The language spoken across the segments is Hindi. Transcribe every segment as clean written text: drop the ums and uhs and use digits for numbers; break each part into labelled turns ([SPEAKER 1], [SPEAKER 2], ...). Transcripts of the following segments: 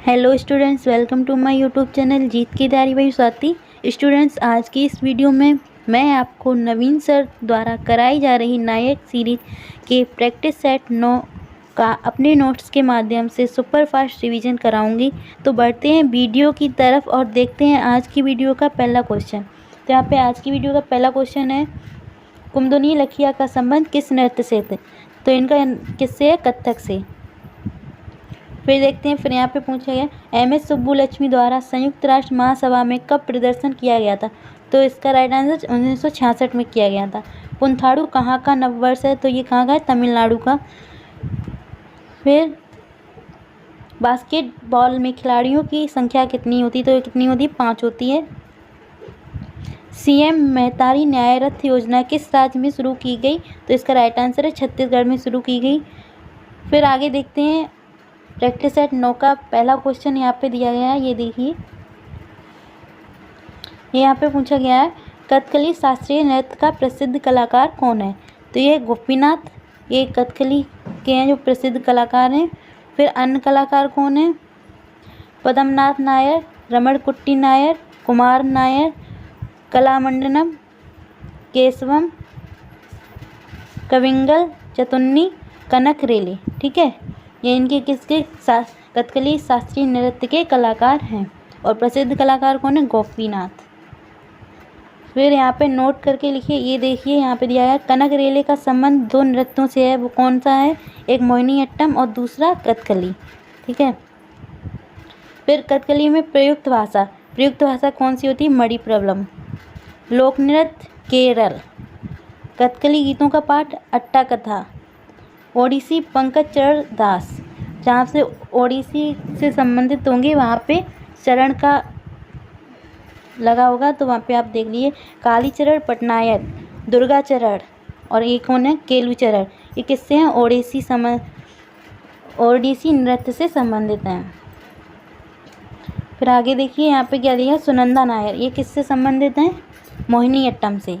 [SPEAKER 1] Hello students, welcome to my YouTube channel जीत की तैयारी बाई स्वाति। स्टूडेंट्स, आज की इस वीडियो में मैं आपको नवीन सर द्वारा कराई जा रही नायक सीरीज के प्रैक्टिस सेट 9 का अपने नोट्स के माध्यम से सुपर फास्ट रिवीजन कराऊंगी। तो बढ़ते हैं वीडियो की तरफ और देखते हैं आज की वीडियो का पहला क्वेश्चन। तो यहाँ पे आज की वीडियो का पहला क्वेश्चन है, कुमुदनी लखिया का संबंध किस नृत्य से थे? तो इनका किससे है? कथक से। फिर देखते हैं, फिर यहाँ पे पूछा गया एम.एस. सुब्बुलक्ष्मी द्वारा संयुक्त राष्ट्र महासभा में कब प्रदर्शन किया गया था? तो इसका राइट आंसर 1966 में किया गया था। पुंथाडु कहाँ का नववर्ष है? तो ये कहाँ का है? तमिलनाडु का। फिर बास्केटबॉल में खिलाड़ियों की संख्या कितनी होती है? तो कितनी होती है? 5 होती है। सीएम मेहतारी न्याय रथ योजना किस राज्य में शुरू की गई? तो इसका राइट आंसर है छत्तीसगढ़ में शुरू की गई। फिर आगे देखते हैं, प्रैक्टिस सेट 9 का पहला क्वेश्चन यहाँ पे दिया गया है, ये देखिए। यहाँ पे पूछा गया है कथकली शास्त्रीय नृत्य का प्रसिद्ध कलाकार कौन है? तो ये गोपीनाथ, ये कथकली के हैं जो प्रसिद्ध कलाकार हैं। फिर अन्य कलाकार कौन है? पद्मनाथ नायर, रमणकुट्टी नायर, कुमार नायर, कलामंडनम, केशवम, कविंगल, चतुन्नी, कनक रेले। ठीक है, ये इनके किसके कथकली शास्त्रीय नृत्य के कलाकार हैं। और प्रसिद्ध कलाकार कौन है? गोपीनाथ। फिर यहाँ पे नोट करके लिखिए, ये देखिए यहाँ पे दिया है कनक रेले का संबंध 2 नृत्यों से है। वो कौन सा है? एक मोहिनीअट्टम और दूसरा कथकली। ठीक है। फिर कथकली में प्रयुक्त भाषा कौन सी होती है? मणिप्रवलम। लोक नृत्य केरल। कथकली गीतों का पाठ अट्टा कथा। ओडिसी पंकज चरण दास। जहाँ से ओडिसी से संबंधित होंगे वहाँ पे चरण का लगा होगा, तो वहाँ पे आप देख लीजिए। कालीचरण पटनायक, दुर्गा चरण और एक कौन है? केलुचरण। ये किससे हैं? ओडिसी नृत्य से संबंधित हैं। फिर आगे देखिए, यहाँ पे क्या दिया? सुनंदा नायर, ये किससे संबंधित हैं? मोहिनीअट्टम से।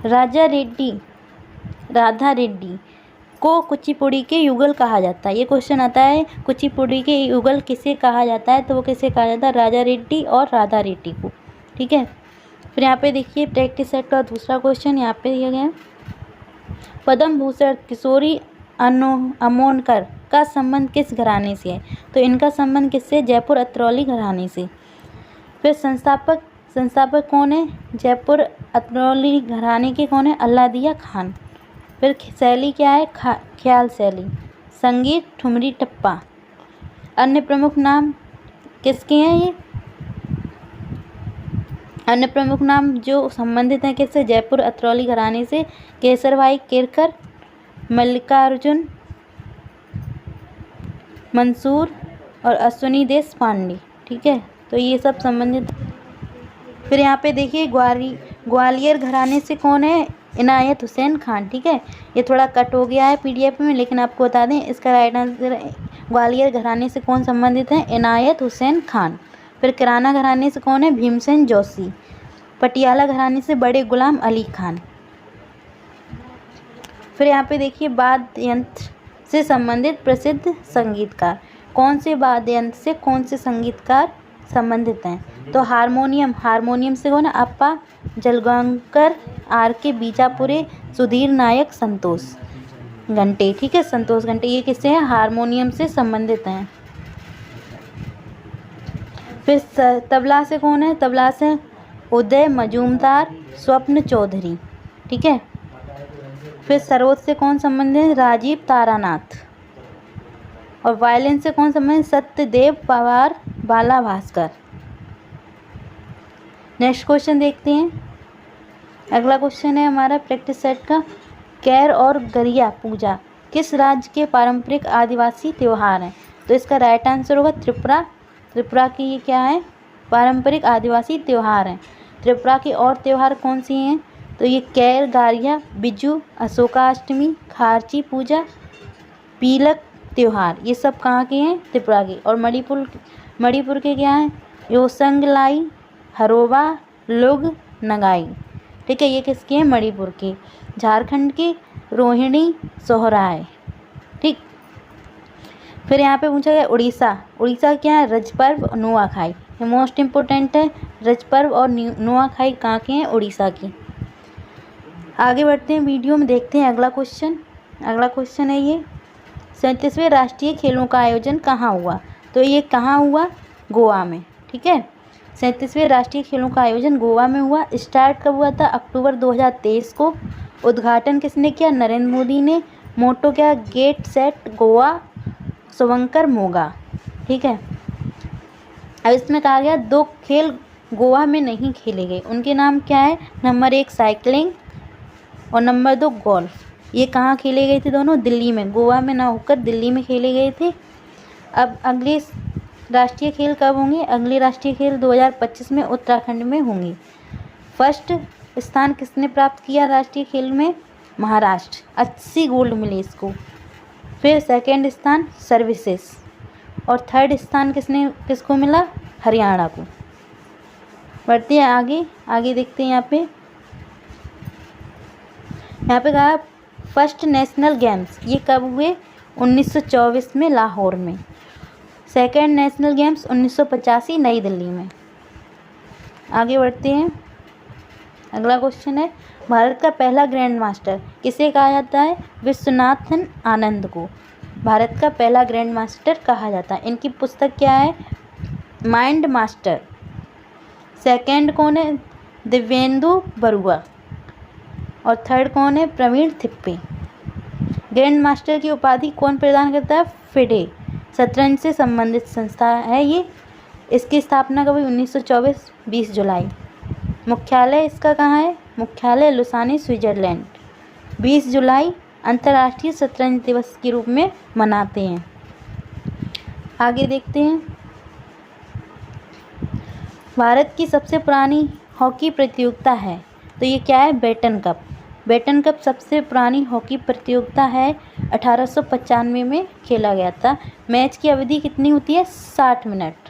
[SPEAKER 1] राधा रेड्डी को कुचिपुड़ी के युगल कहा जाता है। ये क्वेश्चन आता है, कुचिपुड़ी के युगल किसे कहा जाता है? तो वो किसे कहा जाता है? राजा रेड्डी और राधा रेड्डी को। ठीक है। फिर यहाँ पे देखिए, प्रैक्टिस सेट का दूसरा क्वेश्चन यहाँ पे दिया गया है, पद्म भूषण किशोरी अमोनकर का संबंध किस घराने से है? तो इनका संबंध किससे? जयपुर अतरौली घराने से। फिर संस्थापक कौन है? जयपुर अतरौली घराने के कौन है? अल्लादिया खान। फिर शैली क्या है? ख्याल शैली। संगीत ठुमरी टप्पा। अन्य प्रमुख नाम किसके हैं? ये अन्य प्रमुख नाम जो संबंधित हैं किससे? जयपुर अतरौली घराने से। केसर भाई केरकर, मल्लिकार्जुन मंसूर और अश्वनी देश पांडे। ठीक है, तो ये सब संबंधित। फिर यहाँ पे देखिए, ग्वालियर घराने से कौन है? इनायत हुसैन खान। ठीक है, ये थोड़ा कट हो गया है पीडीएफ में, लेकिन आपको बता दें इसका राइट आंसर ग्वालियर घराने से कौन संबंधित है? इनायत हुसैन खान। फिर किराना घराने से कौन है? भीमसेन जोशी। पटियाला घराने से बड़े गुलाम अली खान। फिर यहाँ पे देखिए, वाद्य यंत्र से संबंधित प्रसिद्ध संगीतकार। कौन से वाद्य यंत्र से कौन से संगीतकार संबंधित हैं? तो हारमोनियम से कौन है? अप्पा जलगांवकर, आर.के. बीजापुरे, सुधीर नायक, संतोष घंटे। ठीक है, संतोष घंटे। ये किससे हैं? हारमोनियम से संबंधित हैं। फिर तबला से कौन है? तबला से उदय मजूमदार, स्वप्न चौधरी। ठीक है। फिर सरोद से कौन संबंधित है? राजीव तारानाथ। और वायलिन से कौन संबंधित? सत्यदेव पवार, बाला भास्कर। नेक्स्ट क्वेश्चन देखते हैं। अगला क्वेश्चन है हमारा प्रैक्टिस सेट का, कैर और गरिया पूजा किस राज्य के पारंपरिक आदिवासी त्यौहार हैं? तो इसका राइट आंसर होगा त्रिपुरा की ये क्या है? पारंपरिक आदिवासी त्यौहार हैं। त्रिपुरा की और त्यौहार कौन सी हैं? तो ये कैर, गारिया, बिजू, अशोकाष्टमी, खारची पूजा, पीलक त्यौहार, ये सब कहाँ के हैं? त्रिपुरा के। और मणिपुर के क्या हैं? योसंगलाई, हरोबा, लुग, नगाई। ठीक है, ये किसके हैं? मणिपुर के। झारखंड के रोहिणी, सोहराय। ठीक। फिर यहाँ पे पूछा गया उड़ीसा। उड़ीसा क्या है? रज पर्व और नुआखाई, ये मोस्ट इम्पोर्टेंट है। रज पर्व और नुआखाई कहाँ की हैं? उड़ीसा की। आगे बढ़ते हैं वीडियो में, देखते हैं अगला क्वेश्चन। अगला क्वेश्चन है ये, 37वें राष्ट्रीय खेलों का आयोजन कहाँ हुआ? तो ये कहाँ हुआ? गोवा में। ठीक है, 37वें राष्ट्रीय खेलों का आयोजन गोवा में हुआ। स्टार्ट कब हुआ था? अक्टूबर 2023 को। उद्घाटन किसने किया? नरेंद्र मोदी ने। मोटो क्या? गेट सेट गोवा, शुभंकर मोगा। ठीक है, अब इसमें कहा गया 2 खेल गोवा में नहीं खेले गए, उनके नाम क्या है? नंबर 1 साइकिलिंग और नंबर 2 गोल्फ। ये कहाँ खेले गए थे दोनों? दिल्ली में। गोवा में ना होकर दिल्ली में खेले गए थे। अब अगले राष्ट्रीय खेल कब होंगे? अगले राष्ट्रीय खेल 2025 में उत्तराखंड में होंगे। फर्स्ट स्थान किसने प्राप्त किया राष्ट्रीय खेल में? महाराष्ट्र, 80 गोल्ड मिले इसको। फिर सेकंड स्थान सर्विसेज और थर्ड स्थान किसको मिला? हरियाणा को। बढ़ते हैं आगे। आगे देखते हैं यहाँ पे कहा फर्स्ट नेशनल गेम्स ये कब हुए? 1924 में लाहौर में। सेकंड नेशनल गेम्स 1985 नई दिल्ली में। आगे बढ़ते हैं, अगला क्वेश्चन है, भारत का पहला ग्रैंड मास्टर किसे कहा जाता है? विश्वनाथन आनंद को भारत का पहला ग्रैंड मास्टर कहा जाता है। इनकी पुस्तक क्या है? Mind master. सेकंड कौन है? दिव्येंदु बरुआ। और थर्ड कौन है? प्रवीण थिप्पी। ग्रैंड मास्टर की उपाधि कौन प्रदान करता है? फिडे, शतरंज से संबंधित संस्था है ये। इसकी स्थापना कब हुई? 1924, 20 जुलाई। मुख्यालय इसका कहाँ है? मुख्यालय लुसानी, स्विट्जरलैंड। 20 जुलाई अंतर्राष्ट्रीय शतरंज दिवस के रूप में मनाते हैं। आगे देखते हैं, भारत की सबसे पुरानी हॉकी प्रतियोगिता है तो ये क्या है? Batten cup. बेटन कप सबसे पुरानी हॉकी प्रतियोगिता है, 1895 में खेला गया था। मैच की अवधि कितनी होती है? 60 मिनट।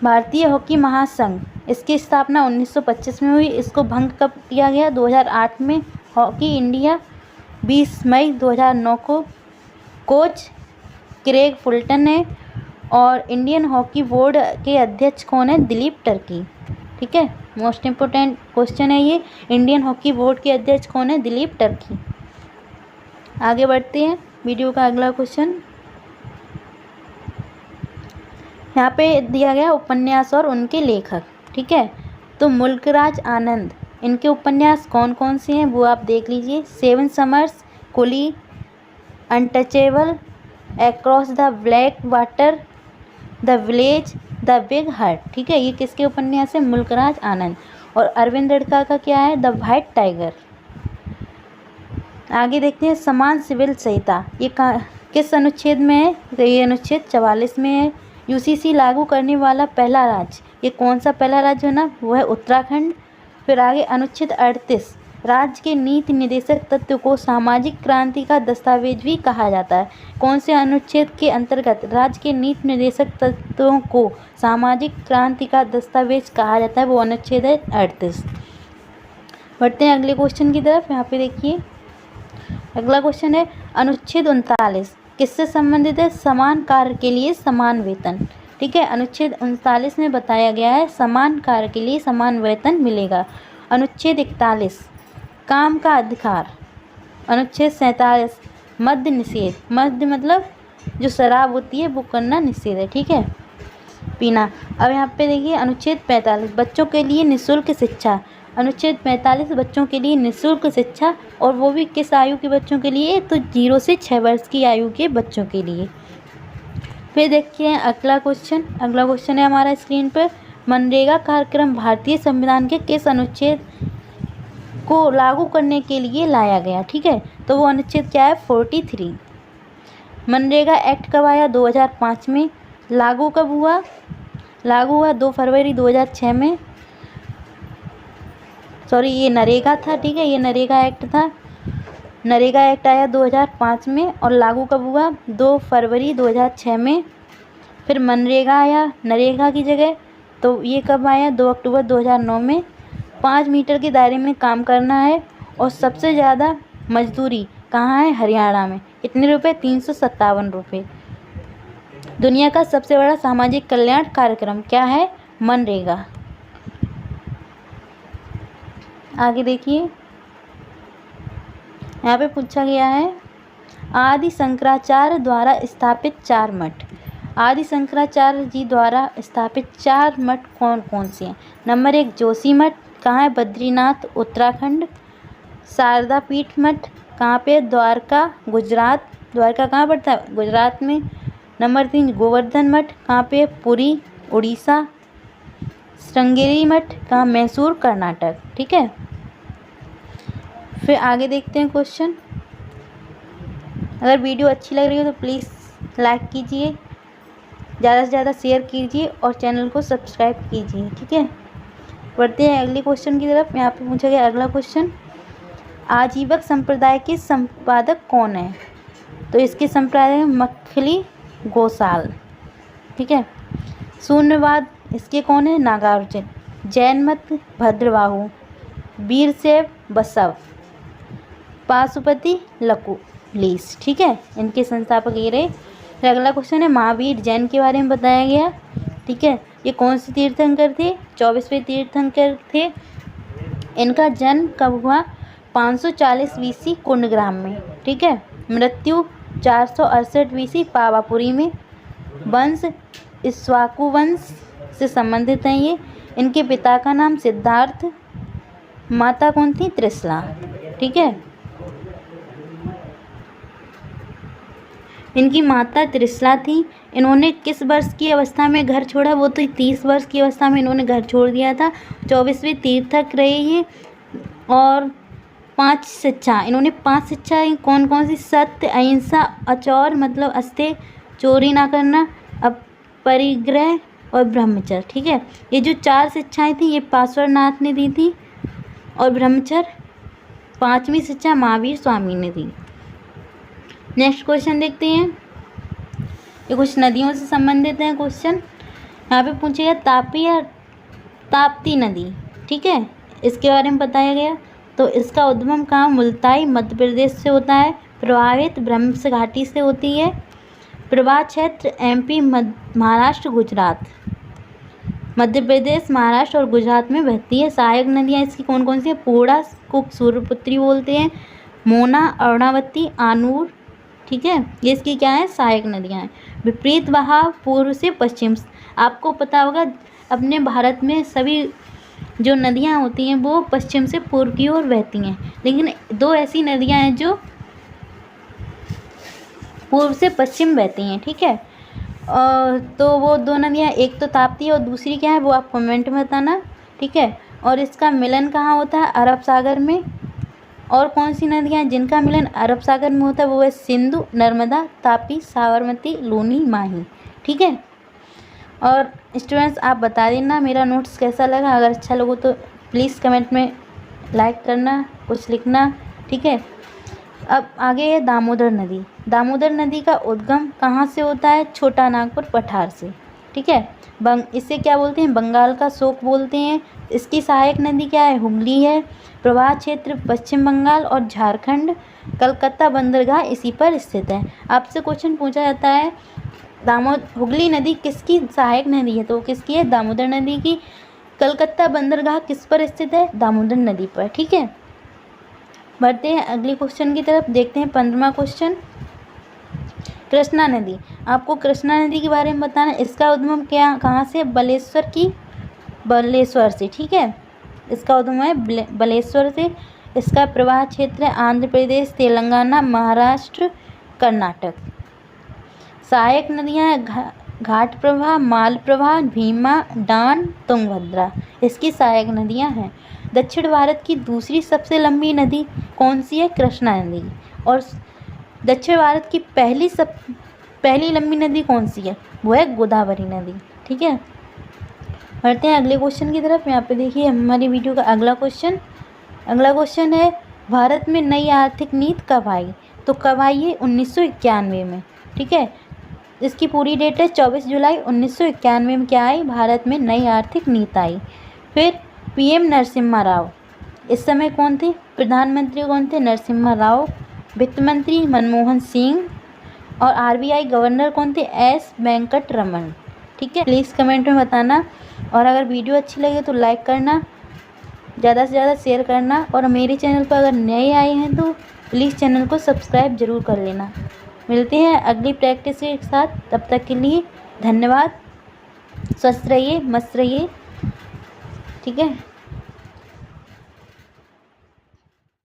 [SPEAKER 1] भारतीय हॉकी महासंघ, इसकी स्थापना 1925 में हुई। इसको भंग कब किया गया? 2008 में। हॉकी इंडिया 20 मई 2009 को। कोच क्रेग फुलटन है और इंडियन हॉकी बोर्ड के अध्यक्ष कौन है? दिलीप टर्की। ठीक है, मोस्ट इम्पोर्टेंट क्वेश्चन है ये। इंडियन हॉकी बोर्ड के अध्यक्ष कौन है? दिलीप टर्की। आगे बढ़ते हैं, वीडियो का अगला क्वेश्चन यहाँ पे दिया गया उपन्यास और उनके लेखक। ठीक है, तो मुल्कराज आनंद, इनके उपन्यास कौन कौन से हैं वो आप देख लीजिए। 7 summers, coolie, untouchable, across the black water, the village, the big heart. ठीक है, ये किसके उपन्यास है? मुल्कराज आनंद। और अरविंद अडका का क्या है? The white tiger. आगे देखते हैं, समान सिविल संहिता ये किस अनुच्छेद में है? तो ये अनुच्छेद 44 में है। यूसीसी लागू करने वाला पहला राज्य, ये कौन सा पहला राज्य है ना? वो है उत्तराखंड। फिर आगे अनुच्छेद 38, राज्य के नीति निर्देशक तत्व को सामाजिक क्रांति का दस्तावेज भी कहा जाता है। कौन से अनुच्छेद के अंतर्गत राज्य के नीति निर्देशक तत्वों को सामाजिक क्रांति का दस्तावेज कहा जाता है? वो अनुच्छेद है 38। बढ़ते हैं अगले क्वेश्चन की तरफ। यहाँ पे देखिए, अगला क्वेश्चन है, अनुच्छेद 39 किससे संबंधित है? समान कार्य के लिए समान वेतन। ठीक है, अनुच्छेद 39 में बताया गया है समान कार्य के लिए समान वेतन मिलेगा। अनुच्छेद 41 काम का अधिकार। अनुच्छेद 47 मद्य निषेध। मद्य मतलब जो शराब होती है वो करना निषेध है। ठीक है, पीना। अब यहाँ पे देखिए अनुच्छेद 45 बच्चों के लिए निःशुल्क शिक्षा। अनुच्छेद 45 बच्चों के लिए निःशुल्क शिक्षा, और वो भी किस आयु के बच्चों के लिए? तो 0 से 6 वर्ष की आयु के बच्चों के लिए। फिर देखिए अगला क्वेश्चन। अगला क्वेश्चन है हमारा स्क्रीन पर, मनरेगा कार्यक्रम भारतीय संविधान के किस अनुच्छेद को लागू करने के लिए लाया गया? ठीक है, तो वो अनुच्छेद क्या है? 43। मनरेगा एक्ट कब आया? 2005 में। लागू कब हुआ? लागू हुआ 2 फरवरी 2006 में। सॉरी, ये नरेगा था। ठीक है, ये नरेगा एक्ट था। नरेगा एक्ट आया 2005 में और लागू कब हुआ? 2 फरवरी 2006 में। फिर मनरेगा आया नरेगा की जगह, तो ये कब आया? 2 अक्टूबर 2009 में। 5 मीटर के दायरे में काम करना है और सबसे ज़्यादा मजदूरी कहाँ है? हरियाणा में। कितने रुपए? 357 रुपये। दुनिया का सबसे बड़ा सामाजिक कल्याण कार्यक्रम क्या है? मनरेगा। आगे देखिए, यहाँ पे पूछा गया है आदि शंकराचार्य द्वारा स्थापित 4 मठ। आदि शंकराचार्य जी द्वारा स्थापित 4 मठ कौन कौन से हैं? नंबर 1 जोशी मठ, कहाँ है? बद्रीनाथ उत्तराखंड। शारदा पीठ मठ कहाँ पे? द्वारका गुजरात। द्वारका कहाँ पड़ता है? गुजरात में। नंबर 3 गोवर्धन मठ कहाँ पे? पुरी उड़ीसा। श्रृंगेरी मठ कहाँ? मैसूर कर्नाटक। ठीक है, फिर आगे देखते हैं क्वेश्चन। अगर वीडियो अच्छी लग रही हो तो प्लीज़ लाइक कीजिए, ज़्यादा से ज़्यादा शेयर कीजिए और चैनल को सब्सक्राइब कीजिए। ठीक है, बढ़ते हैं अगले क्वेश्चन की तरफ। यहाँ पे पूछा गया अगला क्वेश्चन, आजीवक संप्रदाय के संपादक कौन है? तो इसके संप्रदाय मखली गोसाल। ठीक है, शून्यवाद इसके कौन है? नागार्जुन। जैन मत भद्रबाहु। वीरशैव बसव। पाशुपति लकुलीस। ठीक है, इनके संस्थापक ये रहे। फिर अगला क्वेश्चन है महावीर जैन के बारे में बताया गया। ठीक है, ये कौन से तीर्थंकर थे? 24वें तीर्थंकर थे। इनका जन्म कब हुआ? 540 BC कुंडग्राम में। ठीक है, मृत्यु 468 BC पावापुरी में। वंश इक्ष्वाकु वंश से संबंधित हैं ये। इनके पिता का नाम सिद्धार्थ, माता कौन थी? त्रिशला। ठीक है, इनकी माता त्रिशला थी। इन्होंने किस वर्ष की अवस्था में घर छोड़ा? वो तो 30 वर्ष की अवस्था में इन्होंने घर छोड़ दिया था। 24वें तीर्थक रहे ये। और 5 शिक्षा इन्होंने 5 शिक्षाएँ कौन कौन सी? सत्य, अहिंसा, अचौर मतलब अस्तेय, चोरी ना करना, अपरिग्रह और ब्रह्मचर्य। ठीक है, ये जो 4 शिक्षाएँ थी ये पार्श्वनाथ ने दी थी और ब्रह्मचर्य 5वीं शिक्षा महावीर स्वामी ने दी। नेक्स्ट क्वेश्चन देखते हैं, ये कुछ नदियों से संबंधित है क्वेश्चन। यहाँ पे पूछेगा तापी या ताप्ती नदी। ठीक है, इसके बारे में बताया गया। तो इसका उद्गम कहाँ? मुल्ताई मध्य प्रदेश से होता है। प्रभावित ब्रह्मस घाटी से होती है। प्रवाह क्षेत्र MP महाराष्ट्र गुजरात। मध्य प्रदेश, महाराष्ट्र और गुजरात में बहती है। सहायक नदियाँ इसकी कौन कौन सी है? पूर्णा को सूर्यपुत्री बोलते हैं। मोना, अरुणावती, आनूर। ठीक है, ये इसकी क्या है? सहायक नदियाँ हैं। विपरीत बहाव पूर्व से पश्चिम। आपको पता होगा अपने भारत में सभी जो नदियाँ होती हैं वो पश्चिम से पूर्व की ओर बहती हैं, लेकिन 2 ऐसी नदियाँ हैं जो पूर्व से पश्चिम बहती हैं। ठीक है, तो वो 2 नदियाँ, एक तो ताप्ती है और दूसरी क्या है वो आप कमेंट में बताना। ठीक है, और इसका मिलन कहाँ होता है? अरब सागर में। और कौन सी नदियाँ जिनका मिलन अरब सागर में होता है? वो है सिंधु, नर्मदा, तापी, साबरमती, लूनी, माही। ठीक है, और स्टूडेंट्स आप बता देना मेरा नोट्स कैसा लगा। अगर अच्छा लगे तो प्लीज़ कमेंट में लाइक करना, कुछ लिखना। ठीक है, अब आगे है दामोदर नदी। दामोदर नदी का उद्गम कहाँ से होता है? छोटा नागपुर पठार से। ठीक है, इसे क्या बोलते हैं? बंगाल का शोक बोलते हैं। इसकी सहायक नदी क्या है? हुगली है। प्रवाह क्षेत्र पश्चिम बंगाल और झारखंड। कलकत्ता बंदरगाह इसी पर स्थित है। आपसे क्वेश्चन पूछा जाता है हुगली नदी किसकी सहायक नदी है? तो वो किसकी है? दामोदर नदी की। कलकत्ता बंदरगाह किस पर स्थित है? दामोदर नदी पर। ठीक है, बढ़ते हैं अगले क्वेश्चन की तरफ। देखते हैं 15वां क्वेश्चन, कृष्णा नदी। आपको कृष्णा नदी के बारे में बताना। इसका उद्गम क्या कहाँ से? बलेश्वर से। ठीक है, इसका उद्गम है बलेश्वर से। इसका प्रवाह क्षेत्र है आंध्र प्रदेश, तेलंगाना, महाराष्ट्र, कर्नाटक। सहायक नदियाँ हैं घाट प्रवाह, माल प्रवाह, भीमा, डान, तुंगभद्रा। इसकी सहायक नदियाँ हैं। दक्षिण भारत की दूसरी सबसे लंबी नदी कौन सी है? कृष्णा नदी। और दक्षिण भारत की पहली लंबी नदी कौन सी है? वो है गोदावरी नदी। ठीक है, बढ़ते हैं अगले क्वेश्चन की तरफ। यहाँ पे देखिए हमारी वीडियो का अगला क्वेश्चन है भारत में नई आर्थिक नीति कब आई? तो कब आई है? 1991 में। ठीक है, इसकी पूरी डेट है 24 जुलाई 1991 में क्या आई? भारत में नई आर्थिक नीति आई। फिर PM नरसिम्हा राव इस समय कौन थे? प्रधानमंत्री कौन थे? नरसिम्हा राव। वित्त मंत्री मनमोहन सिंह। और आरबीआई गवर्नर कौन थे? एस वेंकट रमन। ठीक है, प्लीज़ कमेंट में बताना। और अगर वीडियो अच्छी लगे तो लाइक करना, ज़्यादा से ज़्यादा शेयर करना, और मेरे चैनल पर अगर नए आए हैं तो प्लीज़ चैनल को सब्सक्राइब ज़रूर कर लेना। मिलते हैं अगली प्रैक्टिस के साथ, तब तक के लिए धन्यवाद। स्वस्थ रहिए, मस्त रहिए। ठीक है।